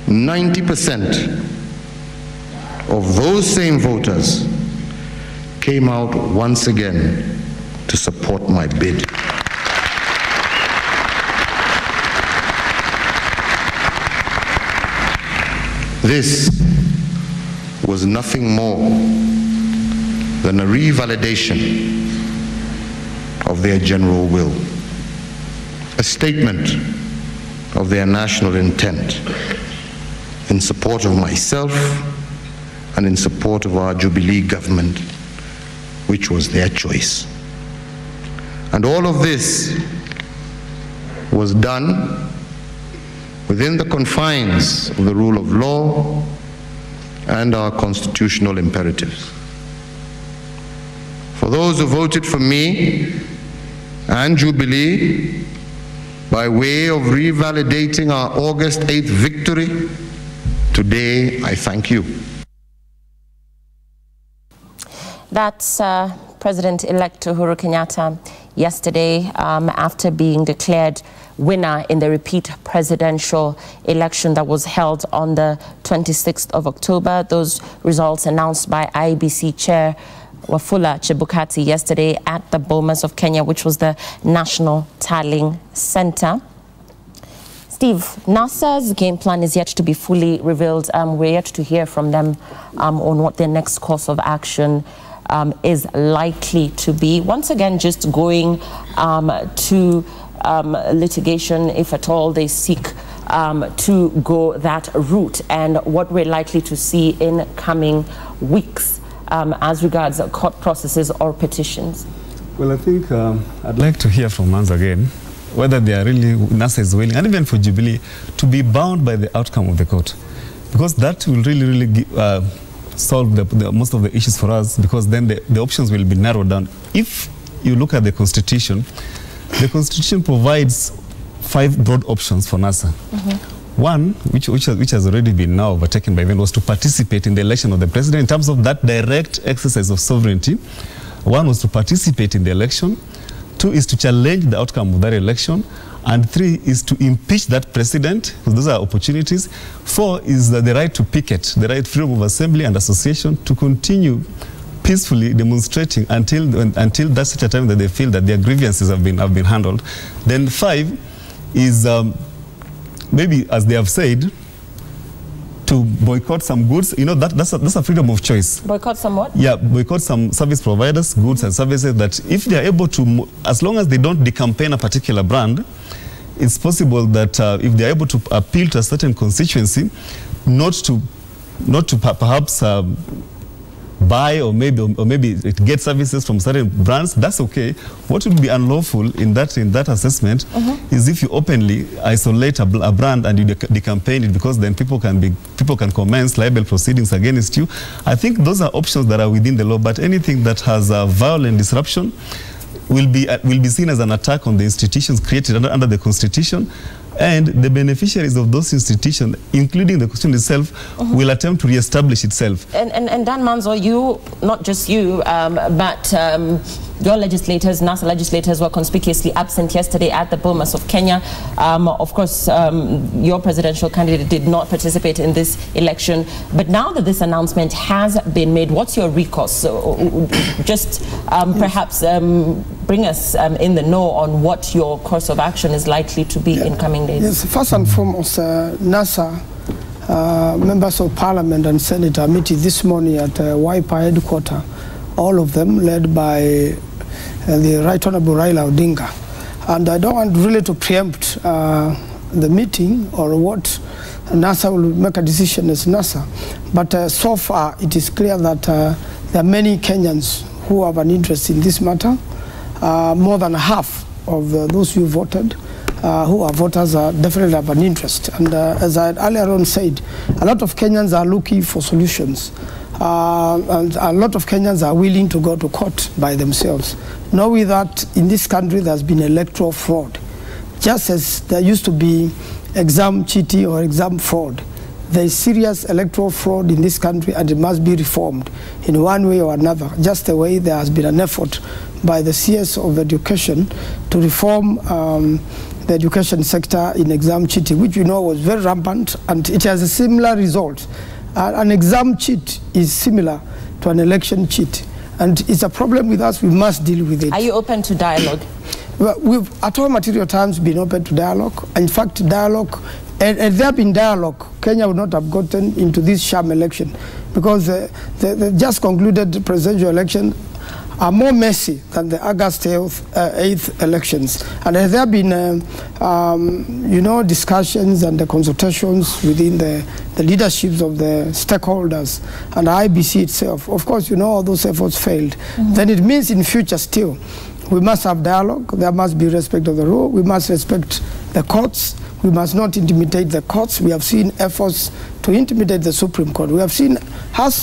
90% of those same voters came out once again to support my bid. This was nothing more than a revalidation of their general will, a statement of their national intent in support of myself and in support of our Jubilee government, which was their choice. And all of this was done within the confines of the rule of law and our constitutional imperatives. For those who voted for me and Jubilee by way of revalidating our August 8th victory, today I thank you. That's President-elect Uhuru Kenyatta yesterday after being declared winner in the repeat presidential election that was held on the 26th of October. Those results announced by IEBC Chair Wafula Chebukati yesterday at the Bomas of Kenya, which was the National Tallying Center. Steve, NASA's game plan is yet to be fully revealed. We're yet to hear from them on what their next course of action is likely to be. Once again, just going to litigation, if at all they seek to go that route, and what we're likely to see in coming weeks as regards court processes or petitions. Well, I think I'd like to hear from once again whether they are really, NASA is willing, and even for Jubilee, to be bound by the outcome of the court, because that will really solve most of the issues for us, because then the options will be narrowed down. If you look at the Constitution provides 5 broad options for NASA. One, which has already been now overtaken by them, was to participate in the election of the president in terms of that direct exercise of sovereignty. One was to participate in the election. 2 is to challenge the outcome of that election. And 3 is to impeach that president, because those are opportunities. 4 is the right to picket, the right freedom of assembly and association to continue peacefully demonstrating until that's such a time that they feel that their grievances have been handled. Then 5 is maybe, as they have said, to boycott some goods. You know, that's a freedom of choice. Boycott some what? Yeah, boycott some service providers, goods and services that if they are able to, as long as they don't decampaign a particular brand, it's possible that if they are able to appeal to a certain constituency, not to perhaps buy or maybe get services from certain brands, that's okay. What would be unlawful in that assessment is if you openly isolate a brand and you decampaign it, because then people can commence liable proceedings against you. I think those are options that are within the law, but anything that has a violent disruption will be seen as an attack on the institutions created under the Constitution. And the beneficiaries of those institutions, including the Constitution itself, will attempt to re-establish itself. And Dan Manzo, you, not just you, but your legislators, NASA legislators, were conspicuously absent yesterday at the Bomas of Kenya. Of course, your presidential candidate did not participate in this election. But now that this announcement has been made, what's your recourse? So, just perhaps bring us in the know on what your course of action is likely to be in coming days. Yes, first and foremost, NASA members of Parliament and Senate are meeting this morning at Wiper headquarters, all of them led by the Right Honorable Raila Odinga. And I don't want really to preempt the meeting or what NASA will make a decision as NASA. But so far, it is clear that there are many Kenyans who have an interest in this matter. More than half of those who voted, who are voters, definitely have an interest. And as I had earlier on said, a lot of Kenyans are looking for solutions. And a lot of Kenyans are willing to go to court by themselves, knowing that in this country there's been electoral fraud. Just as there used to be exam cheating or exam fraud, there is serious electoral fraud in this country, and it must be reformed in one way or another, just the way there has been an effort by the CS of Education to reform the education sector in exam cheating, which we know was very rampant, and it has a similar result. An exam cheat is similar to an election cheat, and it's a problem with us. We must deal with it. Are you open to dialogue? Well, we've, at all material times, been open to dialogue. In fact, dialogue, had there been dialogue, Kenya would not have gotten into this sham election, because the just concluded presidential election are more messy than the August 8th elections. And had there been, you know, discussions and the consultations within the leaderships of the stakeholders and IBC itself, of course, you know, all those efforts failed. Then it means in future still, we must have dialogue, there must be respect of the rule, we must respect the courts, we must not intimidate the courts. We have seen efforts to intimidate the Supreme Court. We have seen,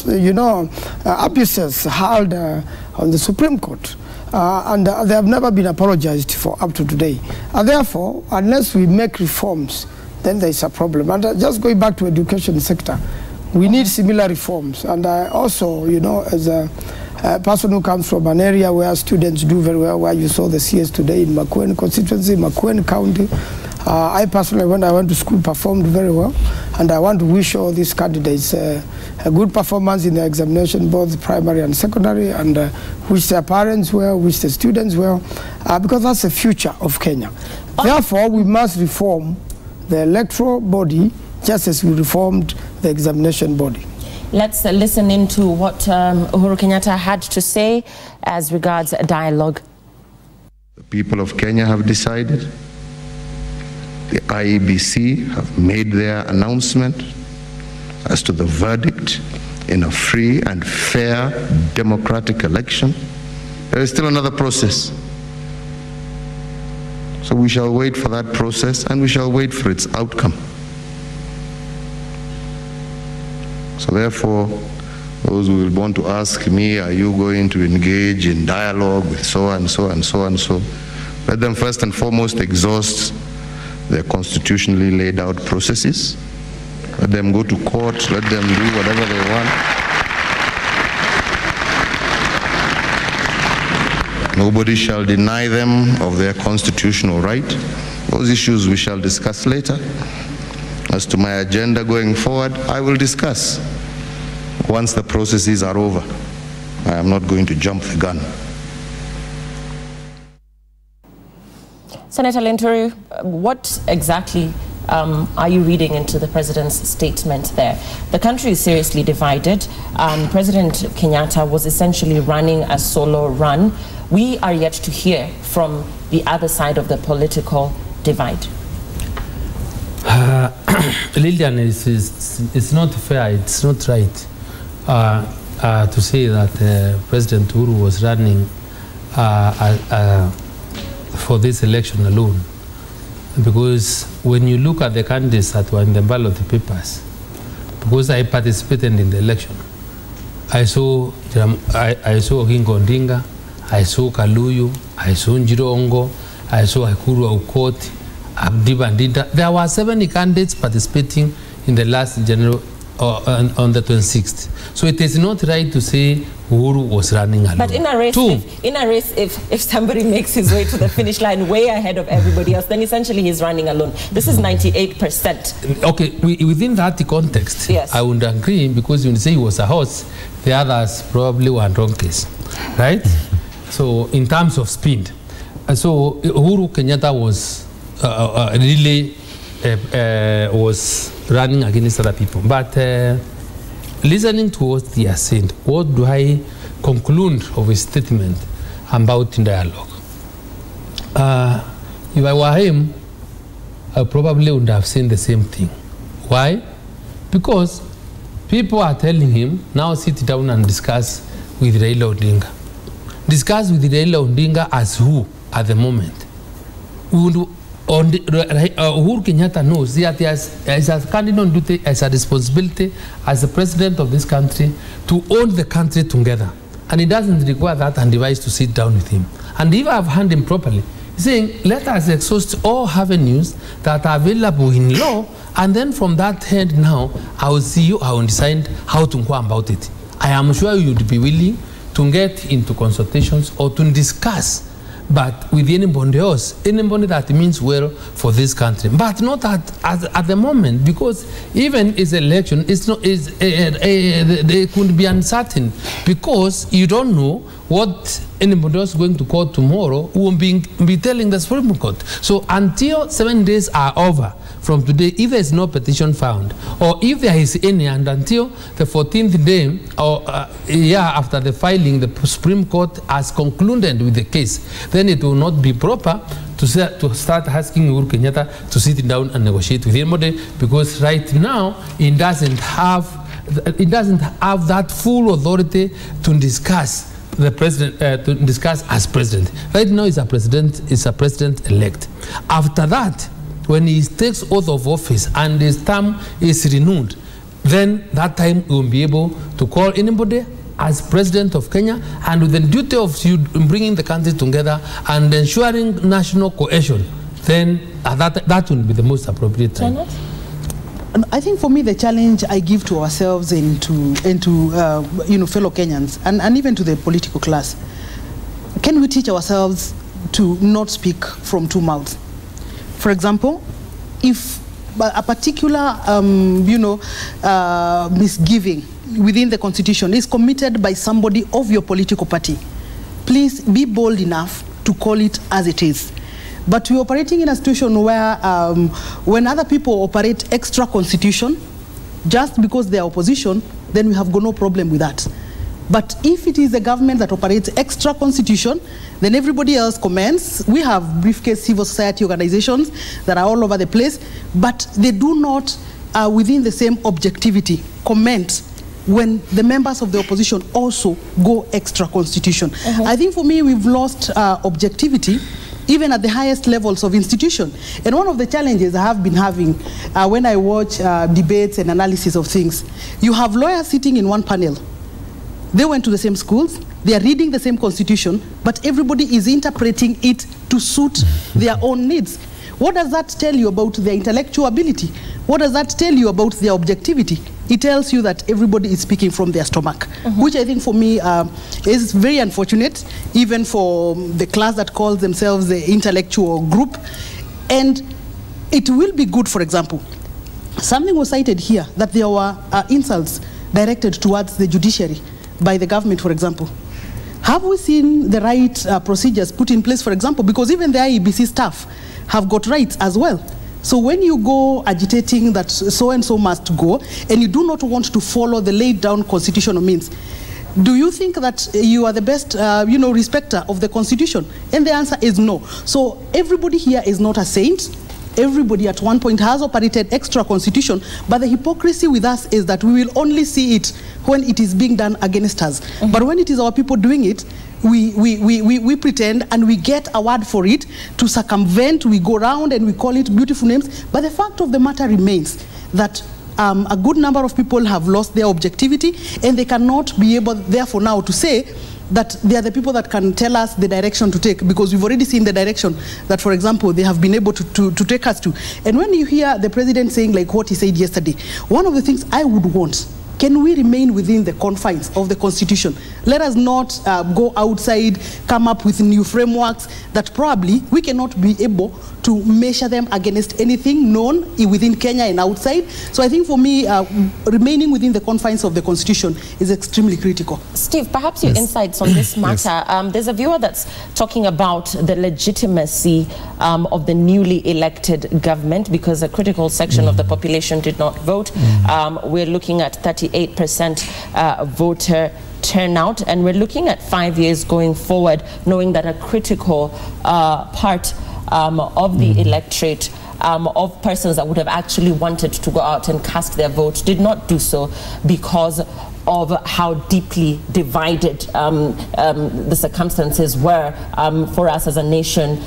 you know, abuses held on the Supreme Court, and they have never been apologized for up to today. And therefore, unless we make reforms, then there is a problem. And just going back to education sector, we need similar reforms. And I also, you know, as a person who comes from an area where students do very well, where you saw the CS today in Makueni constituency, Makueni County, I personally, when I went to school, performed very well, and I want to wish all these candidates a good performance in their examination, both primary and secondary, and wish their parents well, wish the students well, because that's the future of Kenya. Therefore, we must reform the electoral body just as we reformed the examination body. Let's listen into what Uhuru Kenyatta had to say as regards a dialogue. The people of Kenya have decided. The IEBC have made their announcement as to the verdict in a free and fair democratic election. There is still another process. So we shall wait for that process, and we shall wait for its outcome. So therefore, those who will want to ask me, are you going to engage in dialogue with so and so and so and so, let them first and foremost exhaust their constitutionally laid out processes. Let them go to court, let them do whatever they want. Nobody shall deny them of their constitutional right. Those issues we shall discuss later. As to my agenda going forward, I will discuss once the processes are over. I am not going to jump the gun. Senator Linturi, what exactly are you reading into the president's statement there? The country is seriously divided. President Kenyatta was essentially running a solo run. We are yet to hear from the other side of the political divide. Lillian, it's not fair, it's not right to say that President Uhuru was running for this election alone, because when you look at the candidates that were in the ballot papers, because I participated in the election, I saw Oginga Odinga, I saw Kaluyu, I saw Njirongo, I saw Ekuru Aukot, Abdi Bandita. There were 70 candidates participating in the last general on the 26th. So it is not right to say Uhuru was running alone. But in a race, if somebody makes his way to the finish line way ahead of everybody else, then essentially he's running alone. This is 98%. Okay, within that context, yes, I would agree, because when you say he was a horse, the others probably were donkeys, right? So in terms of speed, so Uhuru Kenyatta was really was running against other people. But listening to what they are saying, what do I conclude of his statement about dialogue? If I were him, I probably would have said the same thing. Why? Because people are telling him, now sit down and discuss with Raila Odinga. Discuss with Raila Odinga as who at the moment? Uhuru Kenyatta knows that as a candidate on duty, as a responsibility, as the president of this country, to own the country together. And it doesn't require that and device to sit down with him. And if I've handled him properly, saying, let us exhaust all avenues that are available in law, and then from that end now, I will see you, I will decide how to go about it. I am sure you would be willing to get into consultations or to discuss but with anybody else, anybody that means well for this country. But not at the moment, because even its election, they could be uncertain, because you don't know what anybody else going to court tomorrow will be telling the Supreme Court. So until 7 days are over from today, if there is no petition found, or if there is any, and until the 14th day or year after the filing, the Supreme Court has concluded with the case, then it will not be proper to start asking Uhuru Kenyatta to sit down and negotiate with anybody, because right now it doesn't have that full authority to discuss the president, to discuss as president. Right now is a president-elect. After that, when he takes oath of office and his term is renewed, then that time he will be able to call anybody as president of Kenya, and with the duty of bringing the country together and ensuring national cohesion, then that will be the most appropriate time. I think for me the challenge I give to ourselves and to fellow Kenyans and even to the political class, can we teach ourselves to not speak from two mouths? For example, if a particular misgiving within the constitution is committed by somebody of your political party, please be bold enough to call it as it is. But we're operating in a situation where when other people operate extra constitution, just because they are opposition, then we have got no problem with that. But if it is the government that operates extra constitution, then everybody else comments. We have briefcase civil society organizations that are all over the place, but they do not, within the same objectivity, comment when the members of the opposition also go extra constitution. I think for me, we've lost objectivity even at the highest levels of institution. And one of the challenges I have been having when I watch debates and analysis of things, you have lawyers sitting in one panel. They went to the same schools, they are reading the same constitution, but everybody is interpreting it to suit their own needs. What does that tell you about their intellectual ability? What does that tell you about their objectivity? It tells you that everybody is speaking from their stomach, which I think for me is very unfortunate, even for the class that calls themselves the intellectual group. And it will be good, for example, something was cited here that there were insults directed towards the judiciary by the government, for example. Have we seen the right procedures put in place, for example? Because even the IEBC staff have got rights as well. So when you go agitating that so-and-so must go, and you do not want to follow the laid down constitutional means, do you think that you are the best, respecter of the constitution? And the answer is no. So everybody here is not a saint. Everybody at one point has operated extra constitution, but the hypocrisy with us is that we will only see it when it is being done against us. But when it is our people doing it, we pretend and we get a word for it to circumvent. We go around and we call it beautiful names. But the fact of the matter remains that a good number of people have lost their objectivity, and they cannot be able, therefore, now to say that they are the people that can tell us the direction to take, because we've already seen the direction that, for example, they have been able to take us to. And when you hear the president saying like what he said yesterday, one of the things I would want, can we remain within the confines of the constitution? Let us not go outside, come up with new frameworks that probably we cannot be able to measure them against anything known within Kenya and outside. So I think for me, remaining within the confines of the constitution is extremely critical. Steve, perhaps your insights on this matter. There's a viewer that's talking about the legitimacy of the newly elected government, because a critical section of the population did not vote. We're looking at 38% voter turnout, and we're looking at 5 years going forward, knowing that a critical part of the electorate, of persons that would have actually wanted to go out and cast their vote, did not do so because of how deeply divided the circumstances were for us as a nation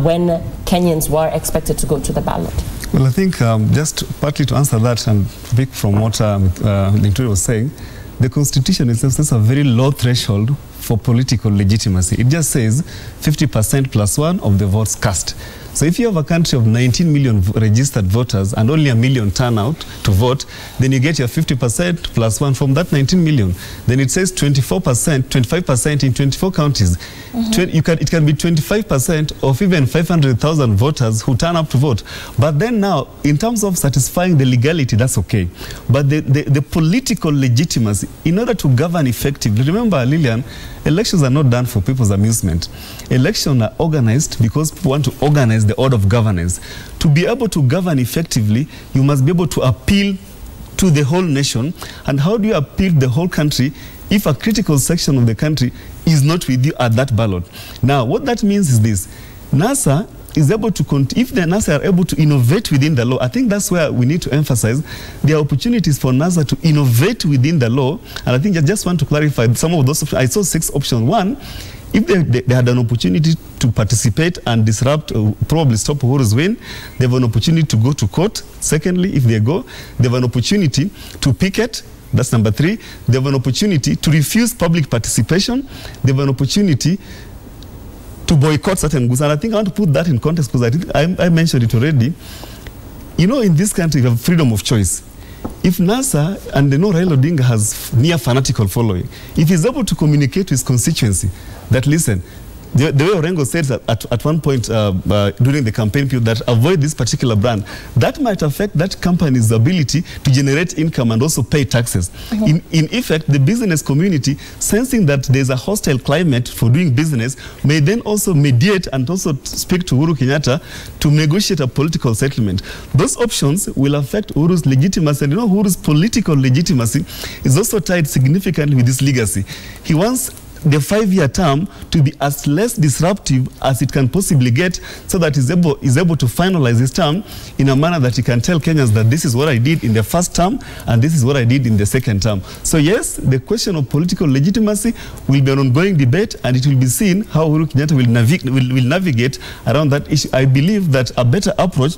when Kenyans were expected to go to the ballot. Well, I think just partly to answer that and pick from what Victoria was saying, the Constitution itself sets a very low threshold for political legitimacy. It just says 50% +1 of the votes cast. So if you have a country of 19 million registered voters and only 1 million turn out to vote, then you get your 50% +1 from that 19 million. Then it says 25% in 24 counties. It can be 25% of even 500,000 voters who turn up to vote. But then now, in terms of satisfying the legality, that's okay. But the political legitimacy, in order to govern effectively, remember, Lillian, elections are not done for people's amusement. Elections are organized because people want to organize the order of governance. To be able to govern effectively, you must be able to appeal to the whole nation. And how do you appeal the whole country if a critical section of the country is not with you at that ballot? Now, what that means is this. NASA is able to, if the NASA are able to innovate within the law, I think that's where we need to emphasize there are opportunities for NASA to innovate within the law. And I think I just want to clarify some of those options. I saw 6 options. One, if they had an opportunity to participate and disrupt, probably stop Uhuru's win, they have an opportunity to go to court. Secondly, if they go, they have an opportunity to picket. That's number 3. They have an opportunity to refuse public participation. They have an opportunity to boycott certain goods. And I think I want to put that in context because I think I mentioned it already. You know, in this country, we have freedom of choice. If NASA, and they know Raila Odinga has near fanatical following, if he's able to communicate to his constituency that, listen, the way Orengo said at one point during the campaign period that avoid this particular brand, that might affect that company's ability to generate income and also pay taxes. In effect, the business community, sensing that there's a hostile climate for doing business, may then also mediate and also speak to Uhuru Kenyatta to negotiate a political settlement. Those options will affect Uhuru's legitimacy. And you know, Uhuru's political legitimacy is also tied significantly with this legacy. He wants the 5-year term to be as less disruptive as it can possibly get, so that he's able to finalize his term in a manner that he can tell Kenyans that this is what I did in the first term and this is what I did in the second term. So yes, the question of political legitimacy will be an ongoing debate, and it will be seen how Uhuru Kenyatta will navigate around that issue. I believe that a better approach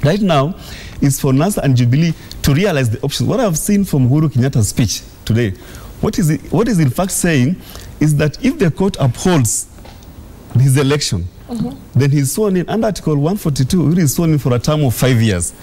right now is for NASA and Jubilee to realize the options. What I've seen from Uhuru Kenyatta's speech today, what is in fact saying is that if the court upholds his election, then he's sworn in under Article 142, he is sworn in for a term of 5 years.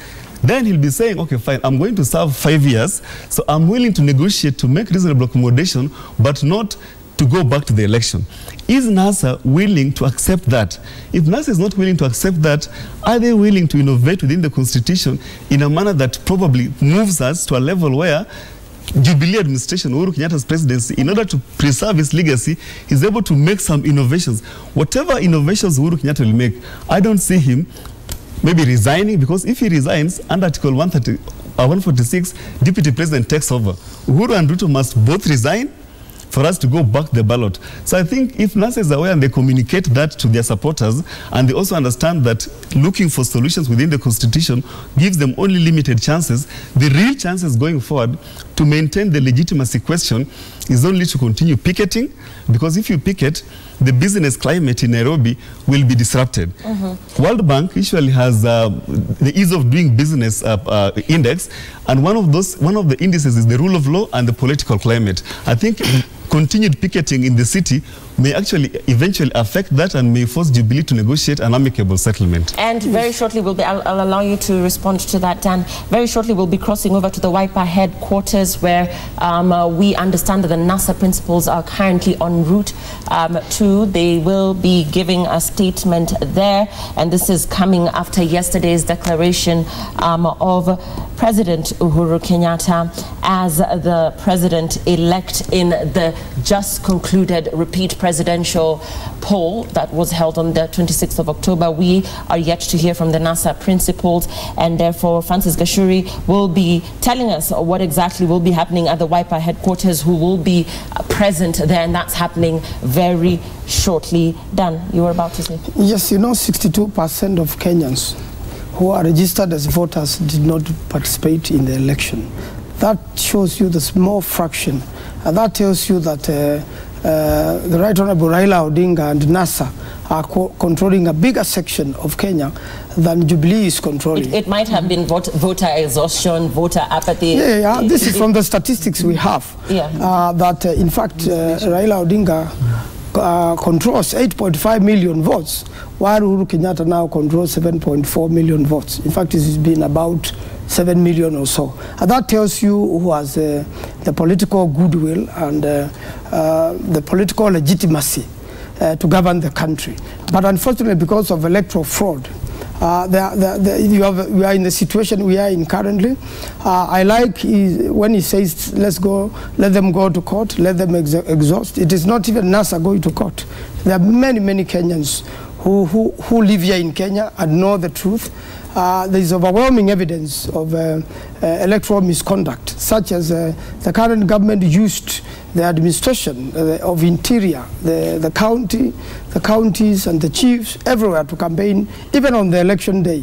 Then he'll be saying, okay, fine, I'm going to serve 5 years, so I'm willing to negotiate to make reasonable accommodation, but not to go back to the election. Is NASA willing to accept that? If NASA is not willing to accept that, are they willing to innovate within the Constitution in a manner that probably moves us to a level where Jubilee administration, Uhuru Kenyatta's presidency, in order to preserve his legacy, is able to make some innovations. Whatever innovations Uhuru Kenyatta will make, I don't see him maybe resigning, because if he resigns under Article 146, Deputy President takes over. Uhuru and Ruto must both resign for us to go back to the ballot. So I think if NASA is aware and they communicate that to their supporters, and they also understand that looking for solutions within the Constitution gives them only limited chances, the real chances going forward to maintain the legitimacy question is only to continue picketing, because if you picket, the business climate in Nairobi will be disrupted. World Bank usually has the ease of doing business index, and one of the indices is the rule of law and the political climate. I think continued picketing in the city may actually eventually affect that and may force Jubilee to negotiate an amicable settlement. And very shortly, I'll allow you to respond to that, Dan. Very shortly, we'll be crossing over to the Wiper headquarters, where we understand that the NASA principals are currently en route to. They will be giving a statement there, and this is coming after yesterday's declaration of President Uhuru Kenyatta as the president-elect in the just concluded repeat presidential poll that was held on the 26th of October. We are yet to hear from the NASA principals, and therefore Francis Gashuri will be telling us what exactly will be happening at the Wiper headquarters, who will be present there, and that's happening very shortly. Dan, you were about to say? Yes, you know, 62% of Kenyans who are registered as voters did not participate in the election. That shows you the small fraction, and that tells you that the Right Honorable Raila Odinga and NASA are controlling a bigger section of Kenya than Jubilee is controlling. It might have been voter exhaustion, voter apathy. Yeah, this is from the statistics we have. That in fact Raila Odinga controls 8.5 million votes, while Uhuru Kenyatta now controls 7.4 million votes. In fact, it has been about 7 million or so. And that tells you who has the political goodwill and the political legitimacy to govern the country. But unfortunately, because of electoral fraud, we are in the situation we are in currently. I like when he says, let them go to court, let them exhaust. It is not even NASA going to court. There are many, many Kenyans who live here in Kenya and know the truth. There is overwhelming evidence of electoral misconduct, such as the current government used the administration of interior, the counties and the chiefs everywhere to campaign, even on the election day.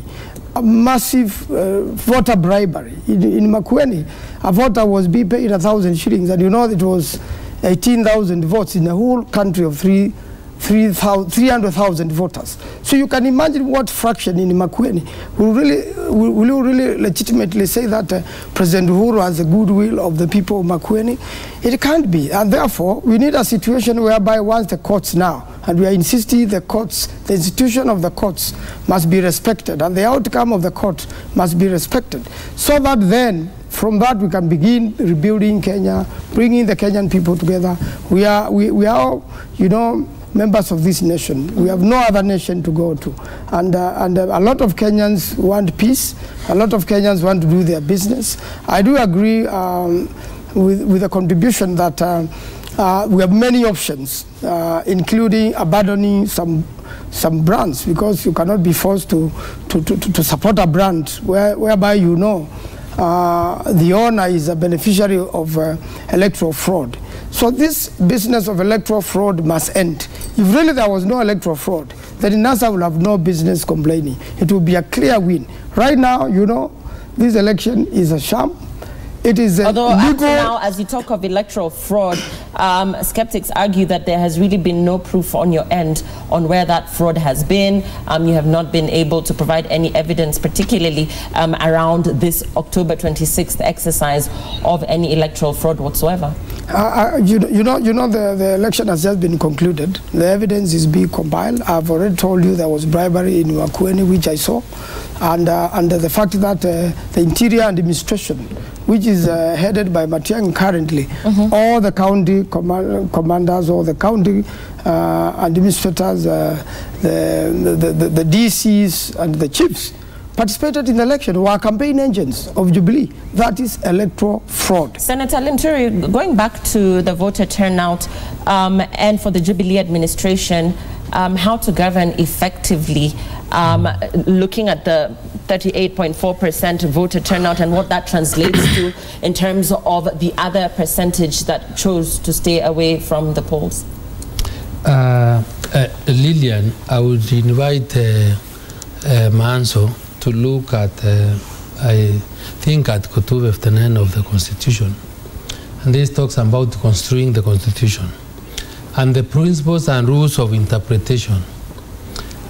A massive voter bribery. In Makueni, a voter was being paid 1,000 shillings, and you know it was 18,000 votes in the whole country of 300,000 voters. So you can imagine what fraction in Makueni will you really legitimately say that President Uhuru has the goodwill of the people of Makueni? It can't be. And therefore, we need a situation whereby once the courts now, and we are insisting the courts, the institution of the courts must be respected, and the outcome of the court must be respected, so that then from that we can begin rebuilding Kenya, bringing the Kenyan people together. We are you know, members of this nation. We have no other nation to go to. And a lot of Kenyans want peace. A lot of Kenyans want to do their business. I do agree with the contribution that we have many options, including abandoning some brands, because you cannot be forced to support a brand whereby you know the owner is a beneficiary of electoral fraud. So this business of electoral fraud must end. If really there was no electoral fraud, then NASA will have no business complaining. It will be a clear win. Right now, you know, this election is a sham. It is although legal. Now, as you talk of electoral fraud, skeptics argue that there has really been no proof on your end on where that fraud has been. You have not been able to provide any evidence, particularly around this October 26th exercise of any electoral fraud whatsoever. You know the election has just been concluded. The evidence is being compiled. I've already told you there was bribery in Makueni, which I saw. And the fact that the Interior Administration, which is headed by Matiang'i currently, all the county commanders, all the county administrators, the DCs and the chiefs participated in the election, were campaign agents of Jubilee. That is electoral fraud. Senator Linturi, going back to the voter turnout and for the Jubilee administration, how to govern effectively, looking at the 38.4% voter turnout and what that translates to in terms of the other percentage that chose to stay away from the polls? Lillian, I would invite Manso to look at, I think, at Article 59 of the Constitution. And this talks about construing the Constitution and the principles and rules of interpretation.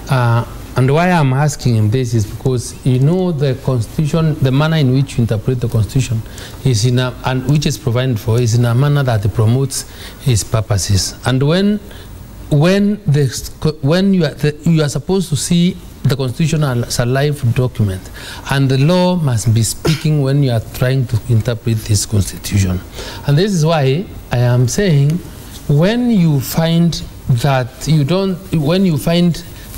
And why I'm asking him this is because, you know, the Constitution, the manner in which you interpret the Constitution is in a, and which is provided for, is in a manner that promotes its purposes. And when you are supposed to see the Constitution as a live document, and the law must be speaking when you are trying to interpret this Constitution. And this is why I am saying, when you find that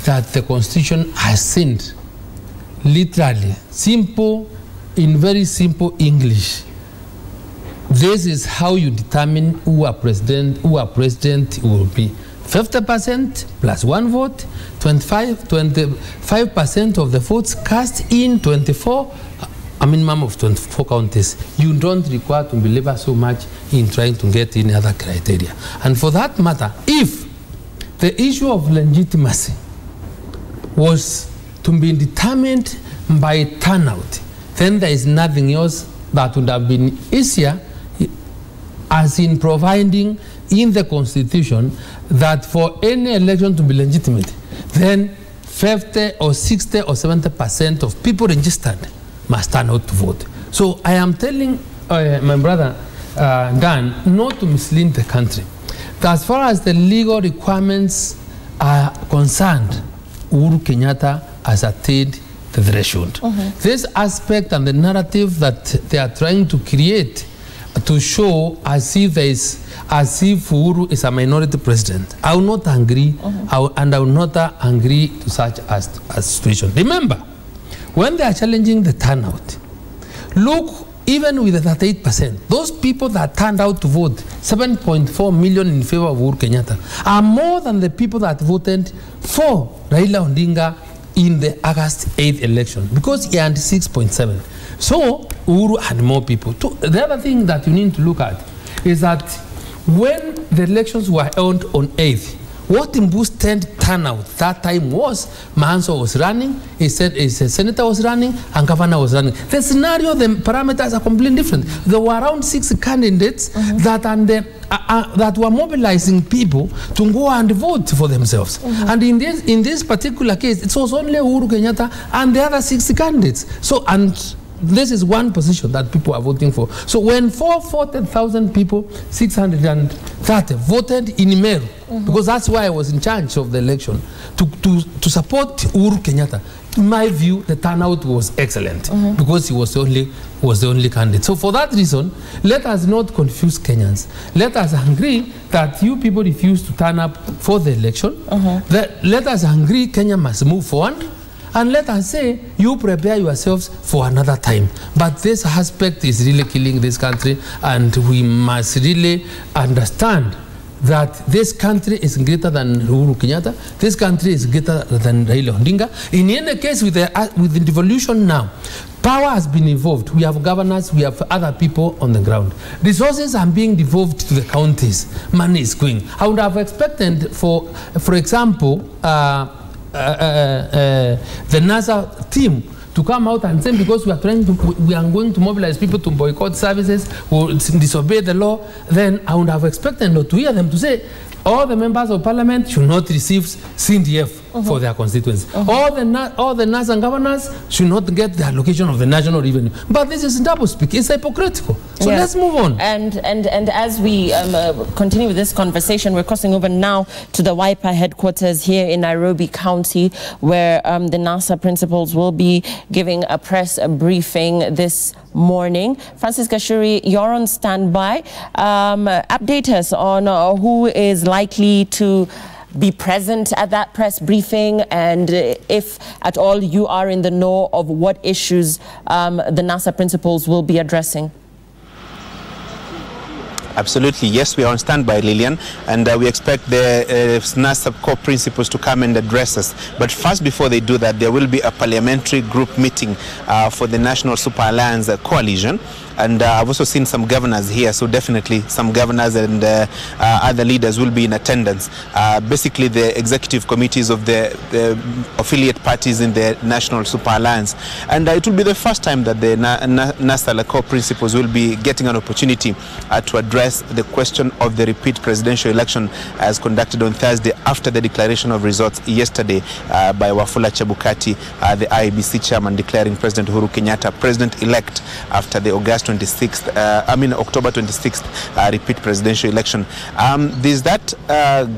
that the Constitution has sinned, literally, simple, in very simple English, this is how you determine who a president will be. 50% plus one vote, 25% of the votes cast in 24, a minimum of 24 counties. You don't require to belabor so much in trying to get any other criteria. And for that matter, if the issue of legitimacy was to be determined by turnout, then there is nothing else that would have been easier, as in providing in the Constitution that for any election to be legitimate, then 50 or 60 or 70% of people registered must turn out to vote. So I am telling my brother Dan not to mislead the country. That as far as the legal requirements are concerned, Uhuru Kenyatta has attained the threshold. This aspect and the narrative that they are trying to create to show as if Uhuru is a minority president. I will not agree, and I will not agree to such a situation. Remember, when they are challenging the turnout, look, even with the 38%, those people that turned out to vote, 7.4 million in favor of Uhuru Kenyatta, are more than the people that voted for Raila Odinga in the August 8th election, because he had 6.7. So Uhuru had more people. The other thing that you need to look at is that when the elections were held on 8th, what boosted turnout that time was Mahanso was running, he said a senator was running, and governor was running. The scenario, the parameters are completely different. There were around 6 candidates that were mobilizing people to go and vote for themselves. And in this particular case, it was only Uhuru Kenyatta and the other 6 candidates. So, and this is one position that people are voting for. So when 440,000 people, 630 voted in Meru, because that's why I was in charge of the election, to support Uhuru Kenyatta, in my view, the turnout was excellent, because he was the only candidate. So for that reason, let us not confuse Kenyans. Let us agree that you people refuse to turn up for the election. Let us agree Kenya must move forward. And let us say, you prepare yourselves for another time. But this aspect is really killing this country, and we must really understand that this country is greater than Uhuru Kenyatta. This country is greater than Raila Odinga. In any case, with the devolution now, power has been evolved. We have governors, we have other people on the ground. Resources are being devolved to the counties. Money is going. I would have expected, for example, the NASA team to come out and say, because we are going to mobilize people to boycott services or disobey the law, then I would have expected to hear them to say, all the members of parliament should not receive CNDF for their constituency. All the NASA governors should not get the allocation of the national revenue. But this is double speak. It's hypocritical. So let's move on. And as we continue with this conversation, we're crossing over now to the Wiper headquarters here in Nairobi County, where the NASA principals will be giving a press briefing this morning. Francis Gashuri, you're on standby. Update us on who is likely to be present at that press briefing, and if at all you are in the know of what issues the NASA principals will be addressing. Absolutely, yes, we are on standby, Lillian, and we expect the NASA core principals to come and address us. But first, before they do that, there will be a parliamentary group meeting for the National Super Alliance Coalition. And I've also seen some governors here, so definitely some governors and other leaders will be in attendance. Basically, the executive committees of the affiliate parties in the National Super Alliance. And it will be the first time that the NASA core principals will be getting an opportunity to address the question of the repeat presidential election as conducted on Thursday after the declaration of results yesterday by Wafula Chebukati, the IEBC chairman, declaring President Uhuru Kenyatta president-elect after the October 26th repeat presidential election. There's that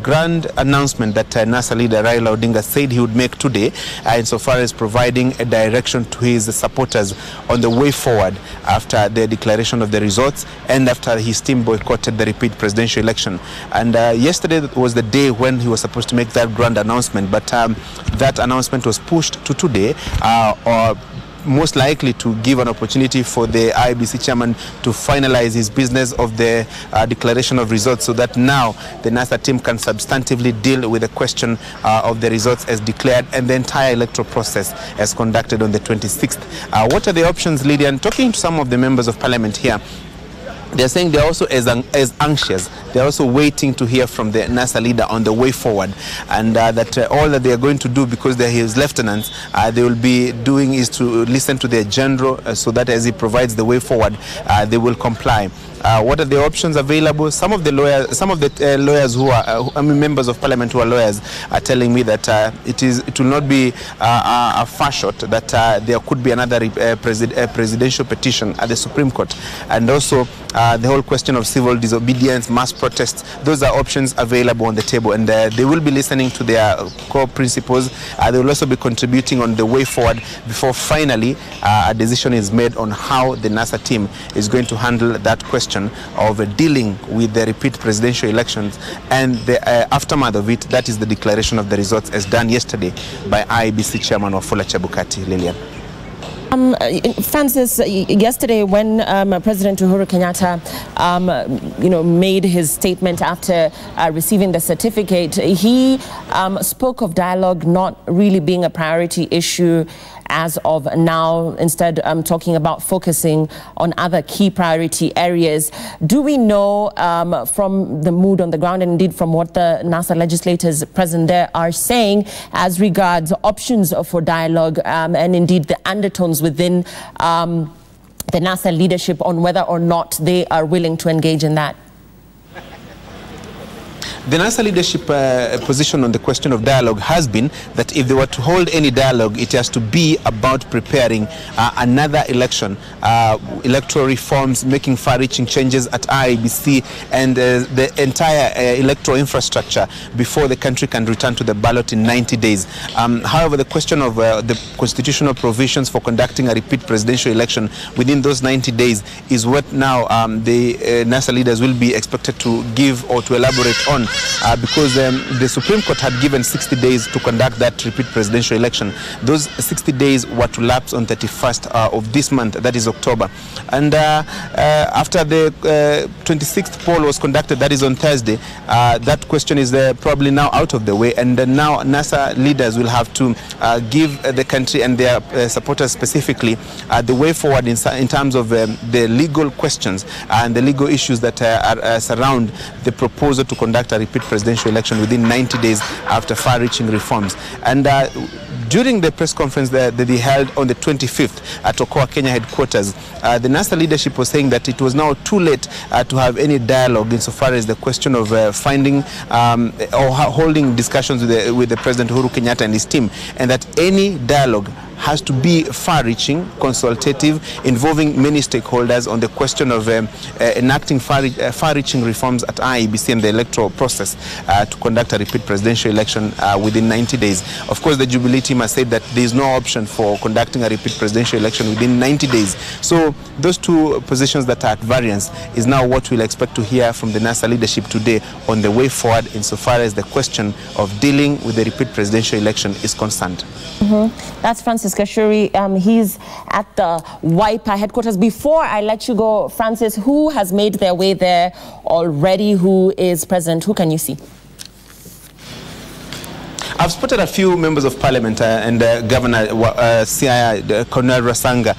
grand announcement that NASA leader Raila Odinga said he would make today, insofar as providing a direction to his supporters on the way forward after the declaration of the results and after his team boycotted the repeat presidential election. And yesterday was the day when he was supposed to make that grand announcement, but that announcement was pushed to today, or most likely to give an opportunity for the IEBC chairman to finalize his business of the declaration of results, so that now the NASA team can substantively deal with the question of the results as declared and the entire electoral process as conducted on the 26th. What are the options, Lydian? Talking to some of the members of parliament here, they're saying they're also as anxious. They're also waiting to hear from the NASA leader on the way forward, and that all that they are going to do, because they're his lieutenants, they will be doing is to listen to their general, so that as he provides the way forward, they will comply. What are the options available? Some of the lawyers who are, members of parliament who are lawyers, are telling me that it will not be a far shot that there could be another presidential petition at the Supreme Court, and also the whole question of civil disobedience, mass protests, those are options available on the table, and they will be listening to their core principles. They will also be contributing on the way forward before finally a decision is made on how the NASA team is going to handle that question of dealing with the repeat presidential elections and the aftermath of it. That is the declaration of the results as done yesterday by IEBC Chairman Wafula Chebukati. Lillian. Francis, yesterday when President Uhuru Kenyatta, made his statement after receiving the certificate, he spoke of dialogue not really being a priority issue as of now, instead talking about focusing on other key priority areas. Do we know from the mood on the ground, and indeed from what the NASA legislators present there are saying as regards options for dialogue and indeed the undertones within the NASA leadership on whether or not they are willing to engage in that? The NASA leadership position on the question of dialogue has been that if they were to hold any dialogue, it has to be about preparing another election, electoral reforms, making far-reaching changes at IEBC and the entire electoral infrastructure before the country can return to the ballot in 90 days. However, the question of the constitutional provisions for conducting a repeat presidential election within those 90 days is what now the NASA leaders will be expected to give or to elaborate on. Because the Supreme Court had given 60 days to conduct that repeat presidential election. Those 60 days were to lapse on 31st of this month, that is October. And after the 26th poll was conducted, that is on Thursday, that question is probably now out of the way, and now NASA leaders will have to give the country and their supporters specifically the way forward in terms of the legal questions and the legal issues that surround the proposal to conduct a repeat presidential election within 90 days after far-reaching reforms. And during the press conference that they held on the 25th at Okoa Kenya headquarters, the NASA leadership was saying that it was now too late to have any dialogue insofar as the question of finding or holding discussions with the President Uhuru Kenyatta and his team, and that any dialogue has to be far-reaching, consultative, involving many stakeholders on the question of enacting far-reaching reforms at IEBC and the electoral process to conduct a repeat presidential election within 90 days. Of course, the Jubilee team has said that there is no option for conducting a repeat presidential election within 90 days. So those two positions that are at variance is now what we'll expect to hear from the NASA leadership today on the way forward insofar as the question of dealing with the repeat presidential election is concerned. That's Francis Kashuri. He's at the WIPA headquarters. Before I let you go, Francis, who has made their way there already? Who is present? Who can you see? I've spotted a few members of parliament and Governor CII, Cornel Rasanga.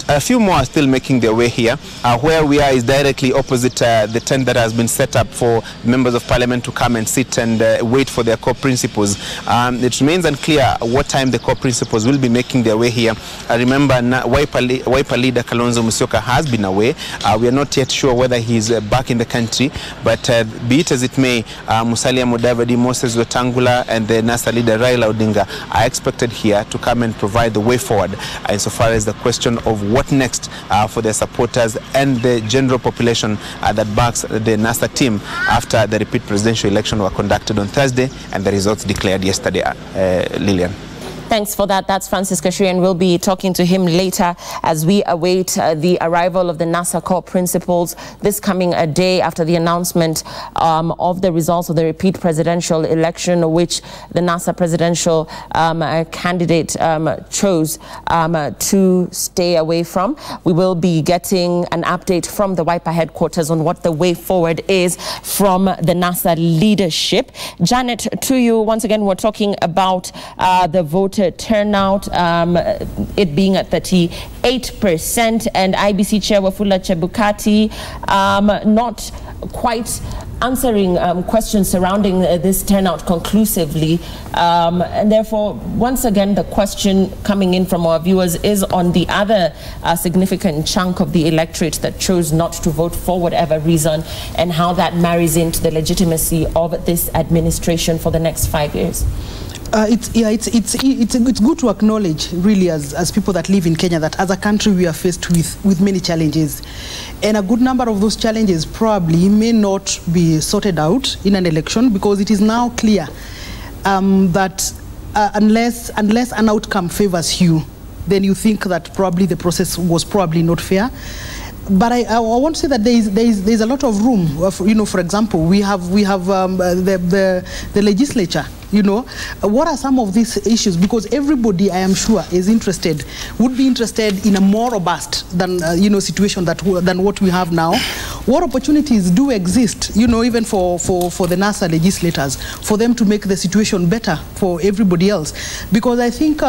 A few more are still making their way here. Where we are is directly opposite the tent that has been set up for members of parliament to come and sit and wait for their core principals. It remains unclear what time the core principals will be making their way here. Remember, WIPA leader Kalonzo Musyoka has been away. We are not yet sure whether he's back in the country, but be it as it may, Musalia Mudavadi, Moses Wetangula, and the NASA leader Raila Odinga are expected here to come and provide the way forward insofar as the question of what next for their supporters and the general population that backs the NASA team after the repeat presidential election were conducted on Thursday and the results declared yesterday. Lillian. Thanks for that. That's Francis Kashuri, and we'll be talking to him later as we await the arrival of the NASA core principals this coming a day after the announcement of the results of the repeat presidential election, which the NASA presidential candidate chose to stay away from. We will be getting an update from the WIPA headquarters on what the way forward is from the NASA leadership. Janet, to you, once again, we're talking about the voter turnout, it being at 38%, and IEBC Chair Wafula Chebukati not quite answering questions surrounding this turnout conclusively. And therefore, once again, the question coming in from our viewers is on the other significant chunk of the electorate that chose not to vote for whatever reason, and how that marries into the legitimacy of this administration for the next 5 years. It's good to acknowledge, really, as people that live in Kenya, that as a country we are faced with many challenges, and a good number of those challenges probably may not be sorted out in an election, because it is now clear that unless an outcome favors you, then you think that probably the process was probably not fair. But I want to say that there is a lot of room. For example, we have the legislature. What are some of these issues? Because everybody, I am sure, would be interested in a more robust than situation than what we have now. What opportunities do exist, even for the NASA legislators, for them to make the situation better for everybody else? Because I think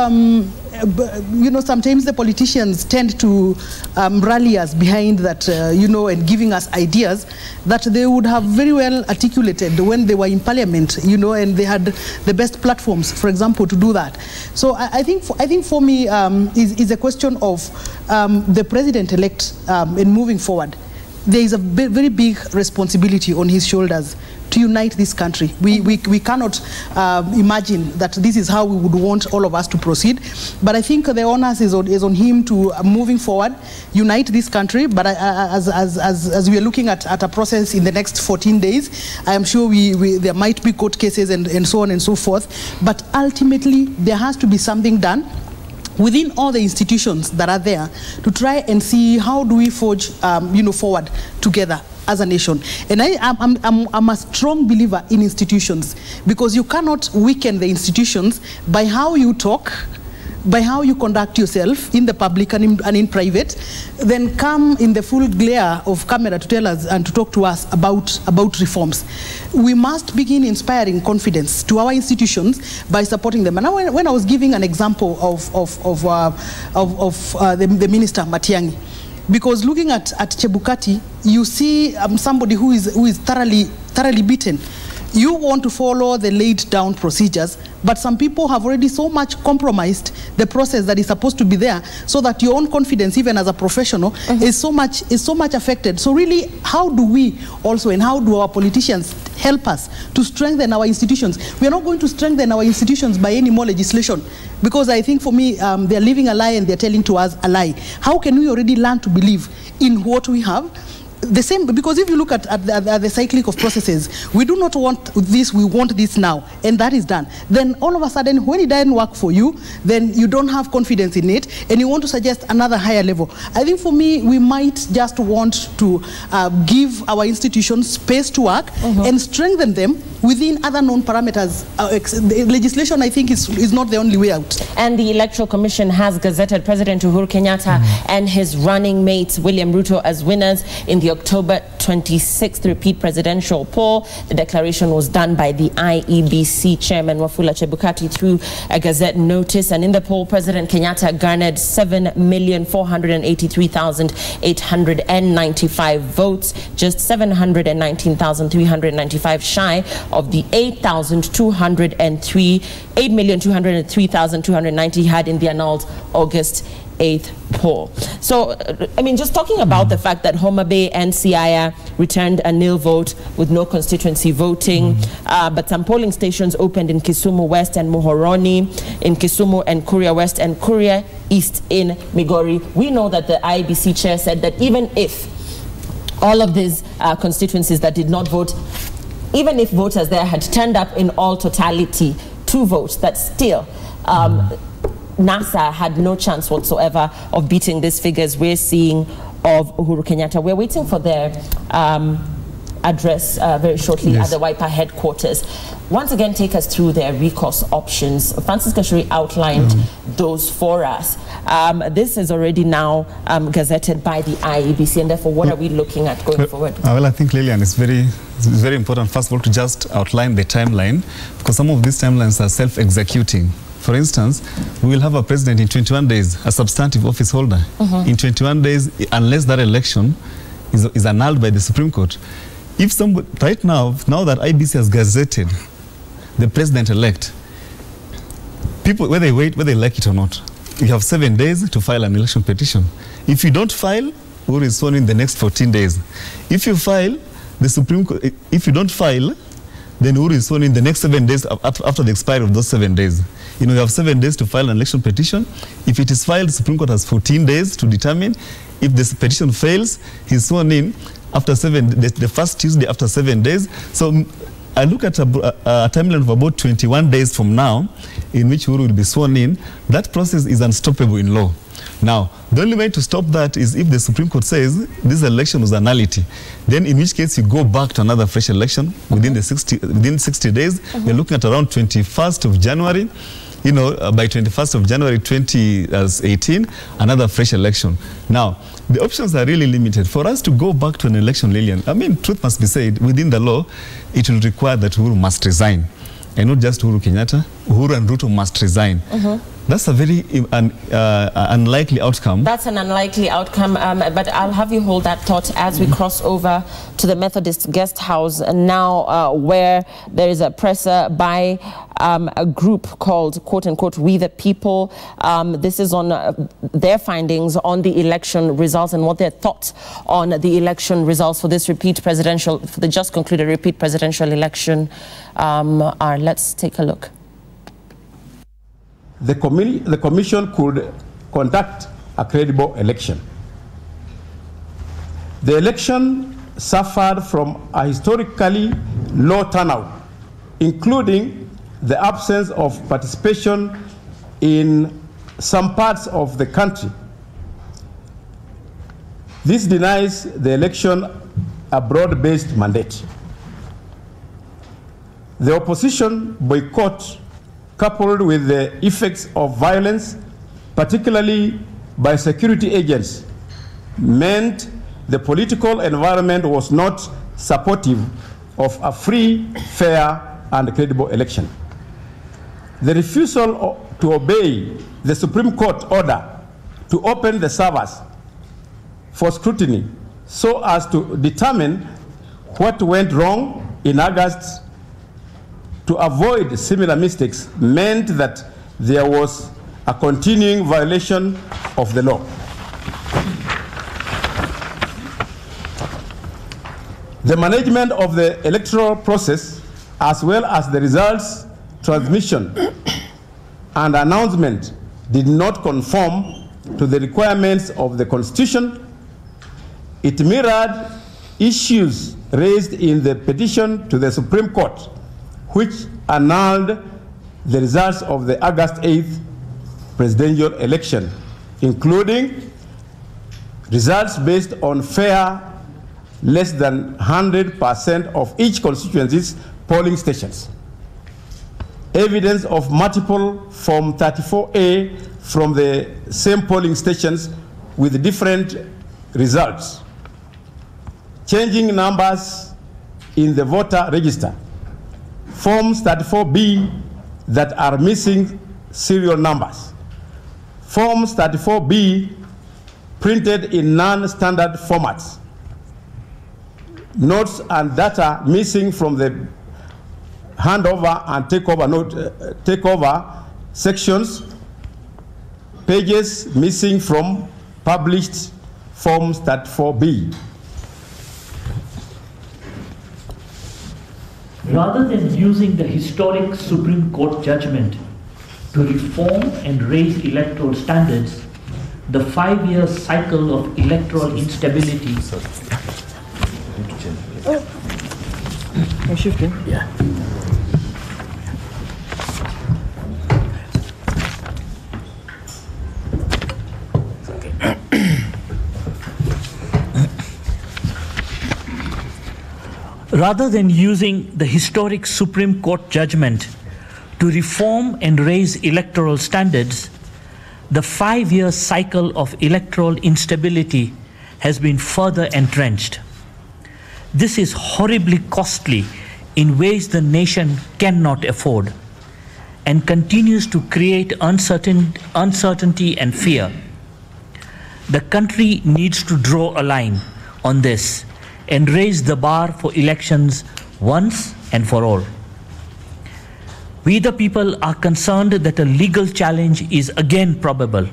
sometimes the politicians tend to rally us behind that, and giving us ideas that they would have very well articulated when they were in parliament, and they had the best platforms, for example, to do that. So I think for me is a question of the president-elect in moving forward. There is a very big responsibility on his shoulders to unite this country. We cannot imagine that this is how we would want all of us to proceed. But I think the onus is on him to, moving forward, unite this country. But as we are looking at a process in the next 14 days, I am sure there might be court cases and so on and so forth. But ultimately, there has to be something done within all the institutions that are there to try and see how do we forge forward together as a nation. And I'm a strong believer in institutions, because you cannot weaken the institutions by how you talk, by how you conduct yourself in the public and in private, then come in the full glare of camera to tell us and to talk to us about reforms. We must begin inspiring confidence to our institutions by supporting them. And when I was giving an example of the Minister Matiang'i, because looking at Chebukati, you see somebody who is thoroughly beaten. You want to follow the laid down procedures, but some people have already so much compromised the process that is supposed to be there, so that your own confidence, even as a professional, is so much affected. So really, how do we also, and how do our politicians help us to strengthen our institutions? We are not going to strengthen our institutions by any more legislation, because I think for me, they are living a lie and they are telling to us a lie. How can we already learn to believe in what we have? The same, because if you look at the cyclic of processes, we do not want this, we want this now, and that is done. Then all of a sudden, when it doesn't work for you, then you don't have confidence in it, and you want to suggest another higher level. I think for me, we might just want to give our institutions space to work and strengthen them within other known parameters. The legislation, I think, is not the only way out. And the Electoral Commission has gazetted President Uhuru Kenyatta and his running mate William Ruto as winners in the October 26th repeat presidential poll. The declaration was done by the IEBC chairman Wafula Chebukati through a Gazette notice. And in the poll, President Kenyatta garnered 7,483,895 votes, just 719,395 shy of the 8,203,290 had in the annulled August 8th poll. So, I mean, just talking about the fact that Homa Bay and Siaya returned a nil vote with no constituency voting, but some polling stations opened in Kisumu West and Muhoroni, in Kisumu and Kuria West and Kuria East in Migori. We know that the IEBC chair said that even if all of these constituencies that did not vote, even if voters there had turned up in all totality to vote, that still NASA had no chance whatsoever of beating these figures we're seeing of Uhuru Kenyatta. We're waiting for their address very shortly at the Wiper headquarters. Once again, take us through their recourse options. Francis Kashuri outlined those for us. This is already now gazetted by the IEBC, and therefore, what are we looking at going forward? Well, I think, Lillian, it's very important, first of all, to just outline the timeline, because some of these timelines are self-executing. For instance, we will have a president in 21 days, a substantive office holder. In 21 days, unless that election is annulled by the Supreme Court. If somebody, right now that IEBC has gazetted the president-elect, people, whether they like it or not, you have 7 days to file an election petition. If you don't file, Uhuru is sworn in the next 14 days. If you file, the Supreme Court, if you don't file, then Uhuru is sworn in the next 7 days after the expiry of those 7 days. You know, you have 7 days to file an election petition. If it is filed, the Supreme Court has 14 days to determine. If this petition fails, he's sworn in after the first Tuesday after 7 days. So I look at a timeline of about 21 days from now, in which Uhuru will be sworn in. That process is unstoppable in law. Now, the only way to stop that is if the Supreme Court says this election was a nullity. Then in which case you go back to another fresh election within 60 days. We're looking at around 21st of January. You know, by 21st of January 2018, another fresh election. Now, the options are really limited. For us to go back to an election, Lillian, I mean, truth must be said, within the law, it will require that Uhuru must resign. And not just Uhuru Kenyatta, Uhuru and Ruto must resign. That's a very unlikely outcome. That's an unlikely outcome, but I'll have you hold that thought as we cross over to the Methodist Guest House now, where there is a presser by a group called, quote-unquote, We the People. This is on their findings on the election results and what their thoughts on the election results for this for the just concluded repeat presidential election are. Let's take a look. The commission could conduct a credible election. The election suffered from a historically low turnout, including the absence of participation in some parts of the country. This denies the election a broad-based mandate. The opposition boycott, coupled with the effects of violence, particularly by security agents, meant the political environment was not supportive of a free, fair, and credible election. The refusal to obey the Supreme Court order to open the servers for scrutiny so as to determine what went wrong in August to avoid similar mistakes meant that there was a continuing violation of the law. The management of the electoral process, as well as the results transmission and announcement, did not conform to the requirements of the Constitution. It mirrored issues raised in the petition to the Supreme Court, which annulled the results of the August 8th presidential election, including results based on fair, less than 100% of each constituency's polling stations. Evidence of multiple Form 34A from the same polling stations with different results. Changing numbers in the voter register. Forms 34B that are missing serial numbers. Forms 34B printed in non-standard formats. Notes and data missing from the handover and takeover sections. Pages missing from published Forms 34B. Rather than using the historic Supreme Court judgment to reform and raise electoral standards, the 5-year cycle of electoral instability. Shifting? Yeah. Rather than using the historic Supreme Court judgment to reform and raise electoral standards, the 5-year cycle of electoral instability has been further entrenched. This is horribly costly in ways the nation cannot afford and continues to create uncertainty and fear. The country needs to draw a line on this and raise the bar for elections once and for all. We the people are concerned that a legal challenge is again probable,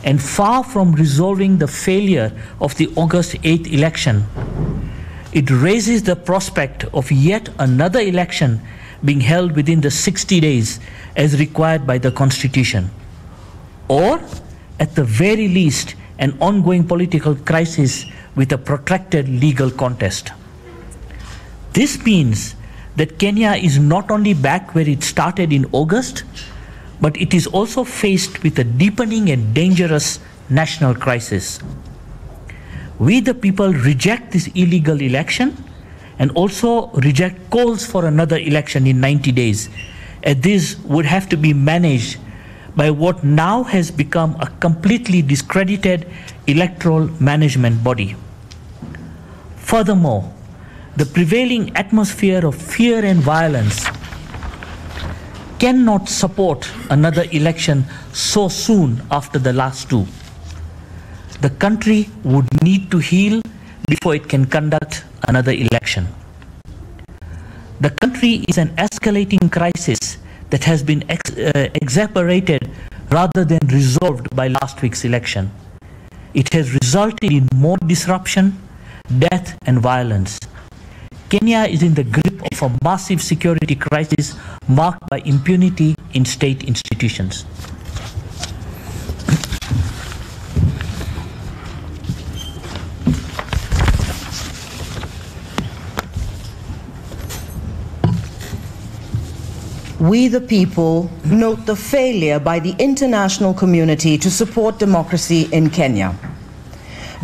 and far from resolving the failure of the August 8th election, it raises the prospect of yet another election being held within the 60 days as required by the Constitution, or at the very least an ongoing political crisis with a protracted legal contest. This means that Kenya is not only back where it started in August, but it is also faced with a deepening and dangerous national crisis. We the people reject this illegal election and also reject calls for another election in 90 days, as this would have to be managed by what now has become a completely discredited electoral management body. Furthermore, the prevailing atmosphere of fear and violence cannot support another election so soon after the last two. The country would need to heal before it can conduct another election. The country is an escalating crisis that has been exacerbated rather than resolved by last week's election. It has resulted in more disruption, death, and violence. Kenya is in the grip of a massive security crisis marked by impunity in state institutions. We the people note the failure by the international community to support democracy in Kenya.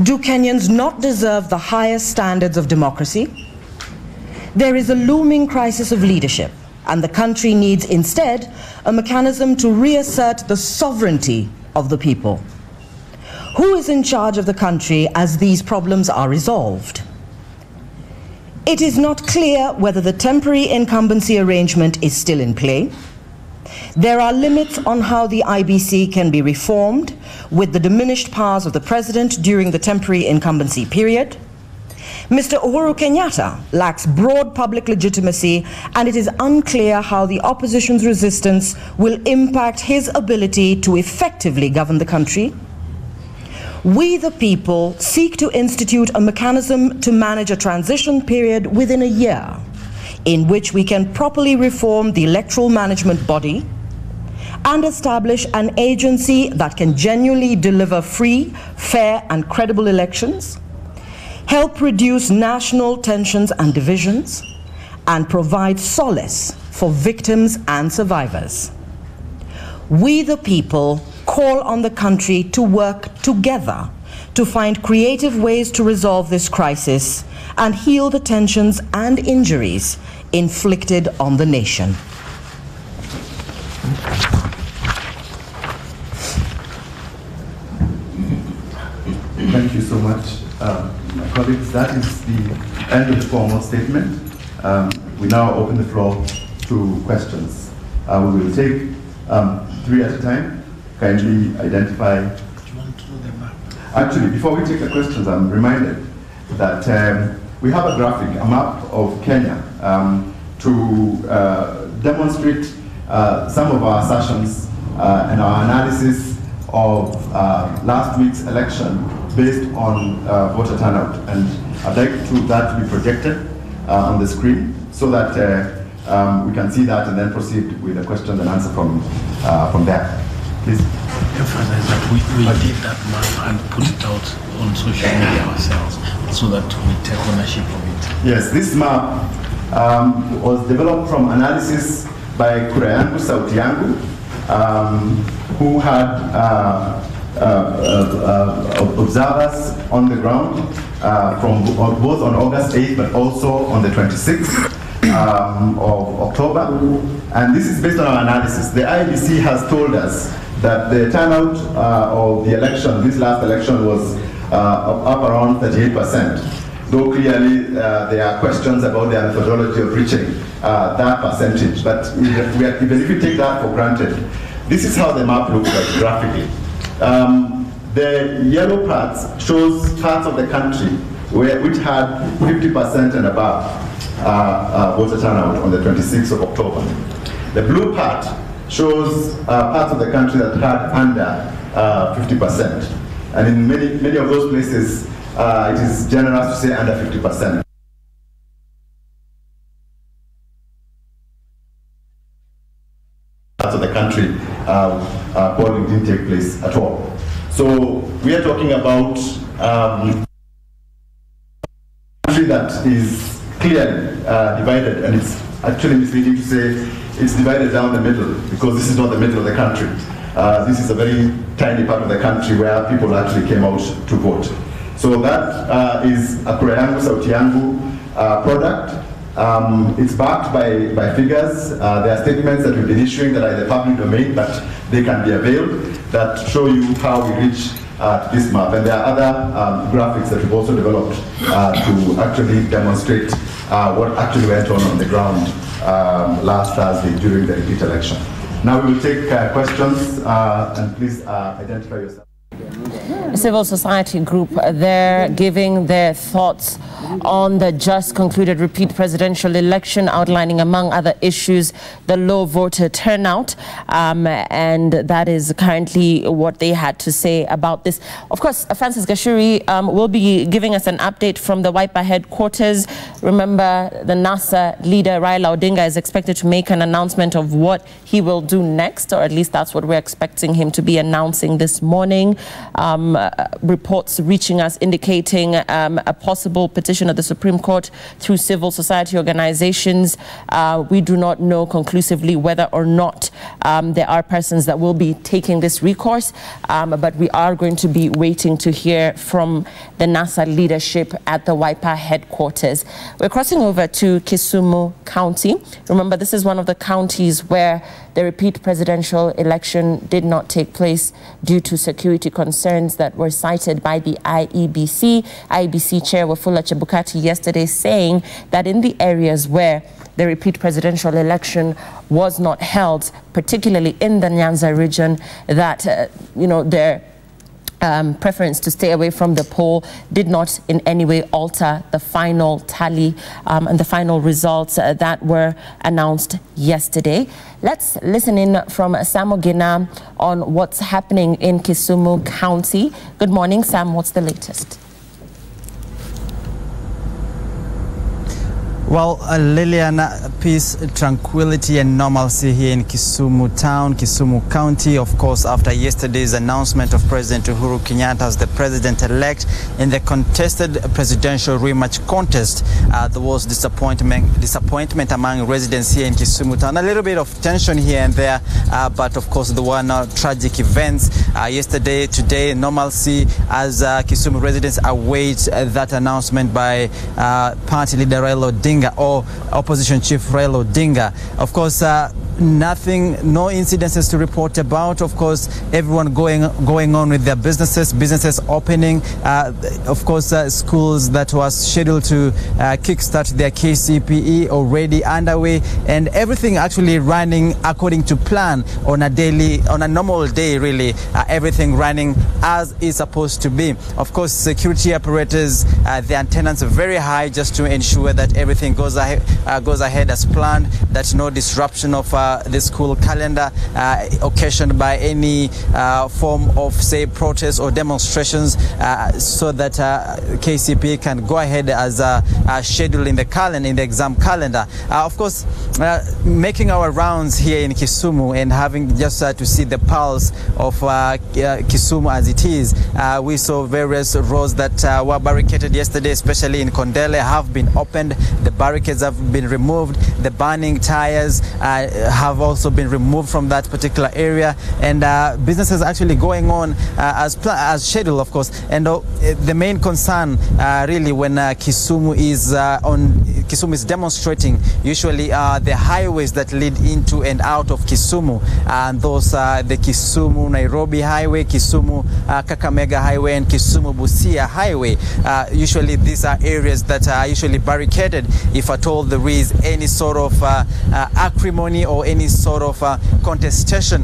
Do Kenyans not deserve the highest standards of democracy? There is a looming crisis of leadership, and the country needs instead a mechanism to reassert the sovereignty of the people. Who is in charge of the country as these problems are resolved? It is not clear whether the temporary incumbency arrangement is still in play. There are limits on how the IBC can be reformed with the diminished powers of the president during the temporary incumbency period. Mr. Uhuru Kenyatta lacks broad public legitimacy, and it is unclear how the opposition's resistance will impact his ability to effectively govern the country. We the people seek to institute a mechanism to manage a transition period within a year, in which we can properly reform the electoral management body and establish an agency that can genuinely deliver free, fair, and credible elections, help reduce national tensions and divisions, and provide solace for victims and survivors. We the people call on the country to work together to find creative ways to resolve this crisis and heal the tensions and injuries inflicted on the nation. Thank you so much, my colleagues. That is the end of the formal statement. We now open the floor to questions. We will take 3 at a time. Kindly identify. Actually, before we take the questions, I'm reminded that we have a graphic, a map of Kenya, to demonstrate some of our assertions and our analysis of last week's election based on voter turnout. And I'd like that to be projected on the screen so that we can see that and then proceed with the question and answer from there. Please. Emphasize that we did that map and put it out on social media ourselves so that we take ownership of it. Yes, this map was developed from analysis by Kurayangu Sautiyangu, who had observers on the ground from both on August 8th but also on the 26th of October. And this is based on our analysis. The IBC has told us that the turnout of the election, this last election, was up around 38%. Though clearly there are questions about the methodology of reaching that percentage. But even if we take that for granted, this is how the map looks like graphically. The yellow parts shows parts of the country which had 50% and above voter turnout on the 26th of October. The blue part shows parts of the country that had under 50%. And in many of those places, it is generous to say under 50%. parts of the country, polling didn't take place at all. So we are talking about a country that is clearly divided, and it's actually misleading to say it's divided down the middle, because this is not the middle of the country. This is a very tiny part of the country where people actually came out to vote. So that is a Kura Yangu Sauti Yangu product. It's backed by figures. There are statements that we've been issuing that are in the public domain, but they can be availed, that show you how we reach this map. And there are other graphics that we've also developed to actually demonstrate what actually went on the ground last Thursday during the repeat election. Now we will take questions, and please identify yourself. A civil society group there giving their thoughts on the just concluded repeat presidential election, outlining among other issues the low voter turnout, and that is currently what they had to say about this. Of course, Francis Gachuri will be giving us an update from the Wiper headquarters. Remember, the NASA leader Raila Odinga is expected to make an announcement of what he will do next, or at least that's what we're expecting him to be announcing this morning. Reports reaching us indicating a possible petition of the Supreme Court through civil society organizations. We do not know conclusively whether or not there are persons that will be taking this recourse, but we are going to be waiting to hear from the NASA leadership at the Wiper headquarters. We're crossing over to Kisumu County. Remember, this is one of the counties where the repeat presidential election did not take place due to security concerns that were cited by the IEBC. IEBC Chair Wafula Chebukati yesterday saying that in the areas where the repeat presidential election was not held, particularly in the Nyanza region, that, their preference to stay away from the poll did not in any way alter the final tally and the final results that were announced yesterday. Let's listen in from Sam Ogina on what's happening in Kisumu County. Good morning, Sam. What's the latest? Well, Lillian, peace, tranquility and normalcy here in Kisumu town, Kisumu County. Of course, after yesterday's announcement of President Uhuru Kenyatta as the president-elect in the contested presidential rematch contest, there was disappointment among residents here in Kisumu town. A little bit of tension here and there, but of course there were no tragic events. Yesterday, today, normalcy as Kisumu residents await that announcement by party leader Raila Odinga, or opposition chief Raila Odinga. Of course, no incidences to report about. Of course, everyone going on with their businesses opening. Of course, schools that was scheduled to kickstart their KCPE already underway, and everything actually running according to plan on a normal day, really. Everything running as is supposed to be. Of course, security apparatus, the antennas are very high just to ensure that everything goes ahead as planned, that no disruption of the school calendar occasioned by any form of, say, protest or demonstrations, so that KCPE can go ahead as scheduled in the exam calendar. Of course, making our rounds here in Kisumu and having just to see the pulse of Kisumu as it is, we saw various roads that were barricaded yesterday, especially in Kondele, have been opened. The barricades have been removed. The burning tires have also been removed from that particular area, and businesses actually going on as scheduled, of course. And the main concern really when Kisumu is demonstrating usually the highways that lead into and out of Kisumu, and those are the Kisumu Nairobi Highway, Kisumu Kakamega Highway, and Kisumu Busia Highway. Usually these are areas that are usually barricaded if at all there is any sort of acrimony or any sort of contestation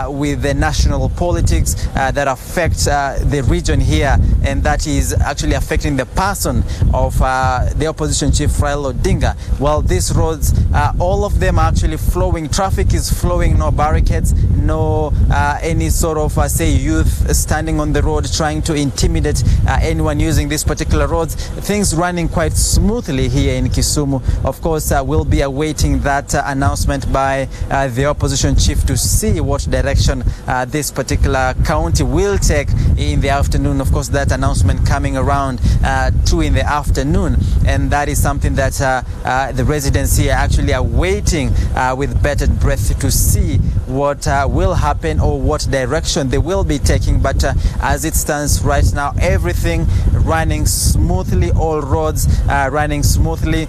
with the national politics that affect the region here, and that is actually affecting the person of the opposition chief Raila Odinga. Well, these roads, all of them are actually flowing. Traffic is flowing, no barricades, no any sort of say youth standing on the road trying to intimidate anyone using these particular roads. Things running quite smoothly here in Kisumu. Of course, we'll be awaiting that announcement by by the opposition chief to see what direction this particular county will take in the afternoon. Of course, that announcement coming around 2 in the afternoon, and that is something that the residents here actually are waiting with bated breath to see what will happen or what direction they will be taking. But as it stands right now, everything running smoothly, all roads running smoothly.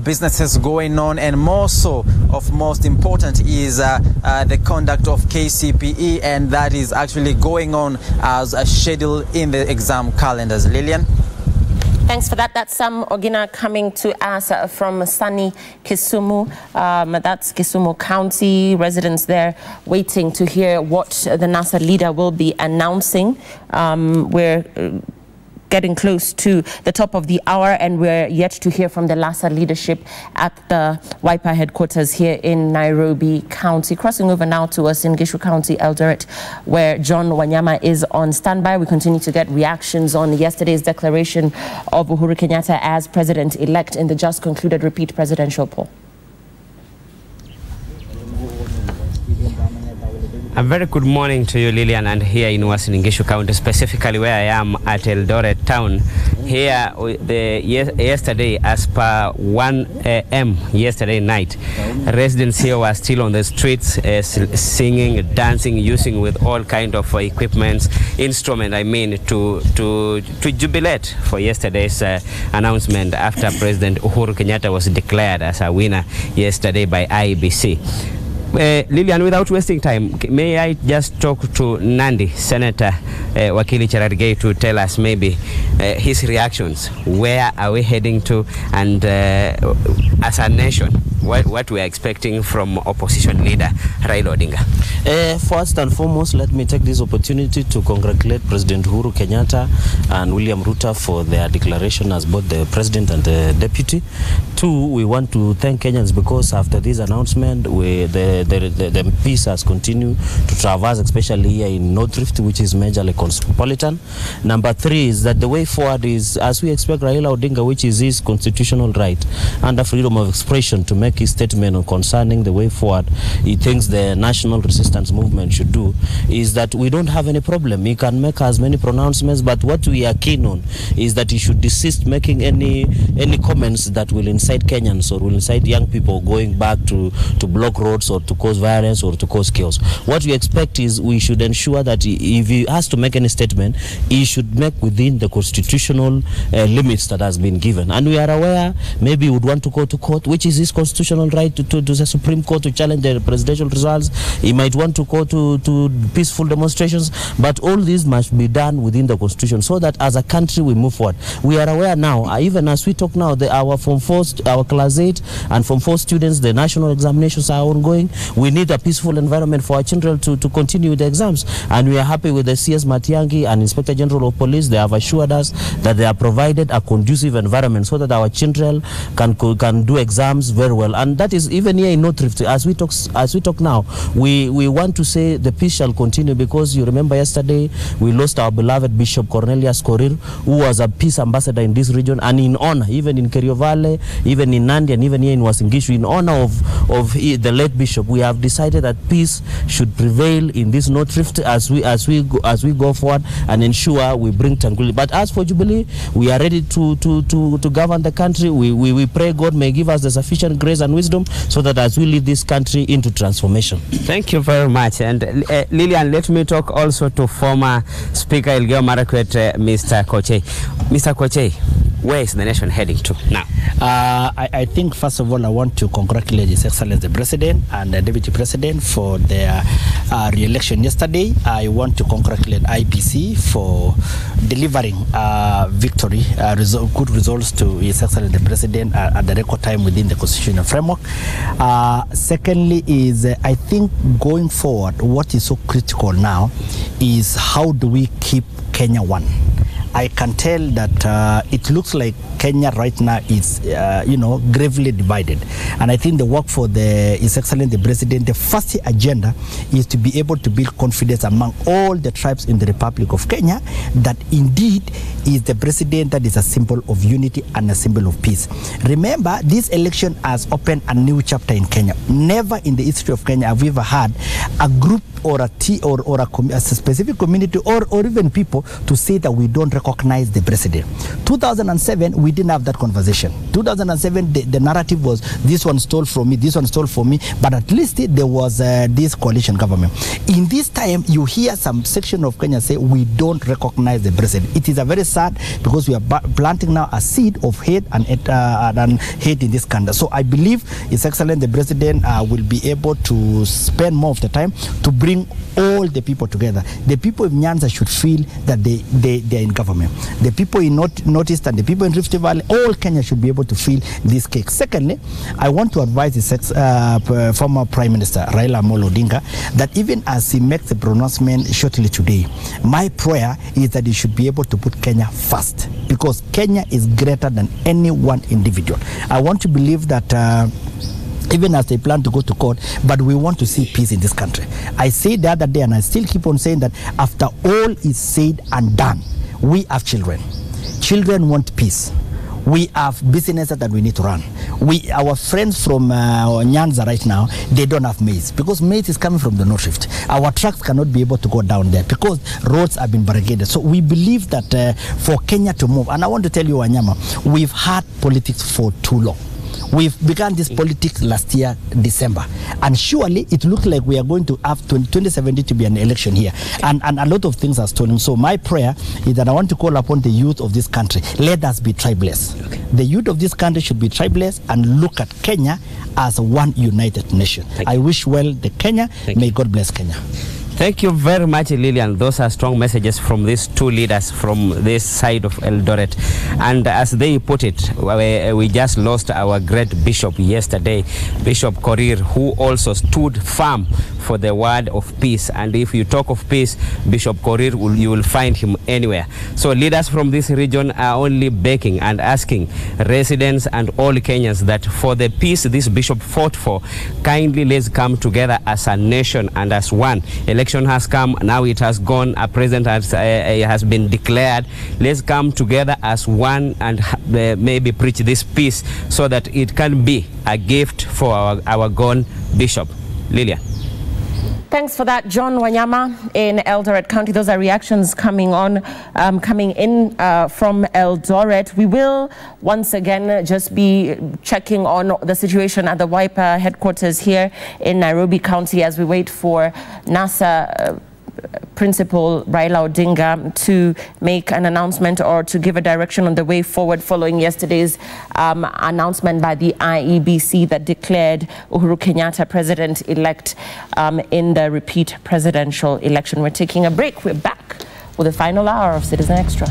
Businesses going on, and more so of most important is the conduct of KCPE, and that is actually going on as a schedule in the exam calendars. Lillian? Thanks for that. That's Sam Ogina coming to us from sunny Kisumu. That's Kisumu County. Residents there waiting to hear what the NASA leader will be announcing. We're getting close to the top of the hour, and we're yet to hear from the LASA leadership at the Wiper headquarters here in Nairobi County. Crossing over now to us in Gishu County, Eldoret, where John Wanyama is on standby. We continue to get reactions on yesterday's declaration of Uhuru Kenyatta as president-elect in the just concluded repeat presidential poll. A very good morning to you, Lillian, and here in Uasin Gishu County, specifically where I am at Eldoret town. Here, yesterday, as per 1 a.m. yesterday night, residents here were still on the streets, singing, dancing, using with all kind of instruments, to jubilate for yesterday's announcement after President Uhuru Kenyatta was declared as a winner yesterday by IEBC. Lillian, without wasting time, may I just talk to Nandi, Senator Wakili Cherargei, to tell us maybe his reactions. Where are we heading to? And as a nation, what we are expecting from opposition leader Raila Odinga? First and foremost, let me take this opportunity to congratulate President Uhuru Kenyatta and William Ruto for their declaration as both the president and the deputy. 2, we want to thank Kenyans because after this announcement, the peace has continued to traverse, especially here in North Rift, which is majorly cosmopolitan. Number 3 is that the way forward is, as we expect Raila Odinga, which is his constitutional right under freedom of expression, to make his statement concerning the way forward he thinks the national resistance movement should do, is that we don't have any problem. He can make as many pronouncements, but what we are keen on is that he should desist making any comments that will incite Kenyans or will incite young people going back to block roads or to cause violence or to cause chaos. What we expect is we should ensure that if he has to make any statement, he should make within the constitutional limits that has been given. And we are aware maybe he would want to go to court, which is his constitutional right to the Supreme Court to challenge the presidential results. He might want to go to peaceful demonstrations, but all this must be done within the constitution so that as a country we move forward. We are aware now, even as we talk now, our Form 4, our Class 8 and Form 4 students, the national examinations are ongoing. We need a peaceful environment for our children to continue the exams, and we are happy with the CS Matiang'i and Inspector General of Police. They have assured us that they have provided a conducive environment so that our children can do exams very well. And that is even here in North Rift. As we talk now, we want to say the peace shall continue, because you remember yesterday we lost our beloved Bishop Cornelius Korir, who was a peace ambassador in this region, and in honor, even in Kerio Valley, even in Nandi, and even here in Uasin Gishu, in honor of the late bishop, we have decided that peace should prevail in this North Rift as we go forward and ensure we bring tranquility. But as for Jubilee, we are ready to govern the country. We pray God may give us the sufficient grace and wisdom so that as we lead this country into transformation. Thank you very much. And Lillian, let me talk also to former Speaker Elgeyo Marakwet, Mr. Kochei. Mr. Kochei, where is the nation heading to now? I think first of all I want to congratulate His Excellency the President and the Deputy President for their re-election yesterday. I want to congratulate IEBC for delivering victory, good results to His Excellency the President at the record time within the constitutional framework. Secondly is I think going forward, what is so critical now is how do we keep Kenya one? I can tell that it looks like Kenya right now is, gravely divided. And I think the work for His Excellency the President, the first agenda is to be able to build confidence among all the tribes in the Republic of Kenya that indeed is the president that is a symbol of unity and a symbol of peace. Remember, this election has opened a new chapter in Kenya. Never in the history of Kenya have we ever had a group or a specific community or even people to say that we don't recognize the president. 2007, we didn't have that conversation. 2007, the narrative was this one stole from me, this one stole from me, but at least there was this coalition government. In this time, you hear some section of Kenya say we don't recognize the president. It is a very sad because we are planting now a seed of hate and hate in this country. So I believe His Excellency the President will be able to spend more of the time to bring all the people together. The people of Nyanza should feel that they are in government. The people in Northeast and the people in Rift Valley, all Kenya should be able to feel this cake. Secondly, I want to advise the former Prime Minister Raila Amolo Odinga that even as he makes the pronouncement shortly today, my prayer is that he should be able to put Kenya first, because Kenya is greater than any one individual. I want to believe that even as they plan to go to court, but we want to see peace in this country. I said the other day, and I still keep on saying that after all is said and done, we have children. Children want peace. We have businesses that we need to run. Our friends from Nyanza right now, they don't have maize because maize is coming from the North Rift. Our trucks cannot be able to go down there because roads have been barricaded. So we believe that for Kenya to move, and I want to tell you, Wanyama, we've had politics for too long. We've begun this politics last year, December. And surely it looks like we are going to have 2017 to be an election here. And a lot of things are stolen. So my prayer is that I want to call upon the youth of this country. Let us be tribeless. Okay. The youth of this country should be tribeless and look at Kenya as one united nation. I wish well the Kenya. May God bless Kenya. Thank you very much, Lillian. Those are strong messages from these two leaders from this side of Eldoret. And as they put it, we just lost our great bishop yesterday, Bishop Korir, who also stood firm for the word of peace. And if you talk of peace, Bishop Korir, you will find him anywhere. So leaders from this region are only begging and asking residents and all Kenyans that for the peace this bishop fought for, kindly let's come together as a nation and as one. Election has come, now it has gone, a president has been declared. Let's come together as one and maybe preach this peace so that it can be a gift for our gone bishop. Lillian. Thanks for that, John Wanyama in Eldoret County. Those are reactions coming in from Eldoret. We will once again just be checking on the situation at the Wiper headquarters here in Nairobi County as we wait for NASA Principal Raila Odinga to make an announcement or to give a direction on the way forward following yesterday's announcement by the IEBC that declared Uhuru Kenyatta president-elect in the repeat presidential election. We're taking a break. We're back with the final hour of Citizen Extra.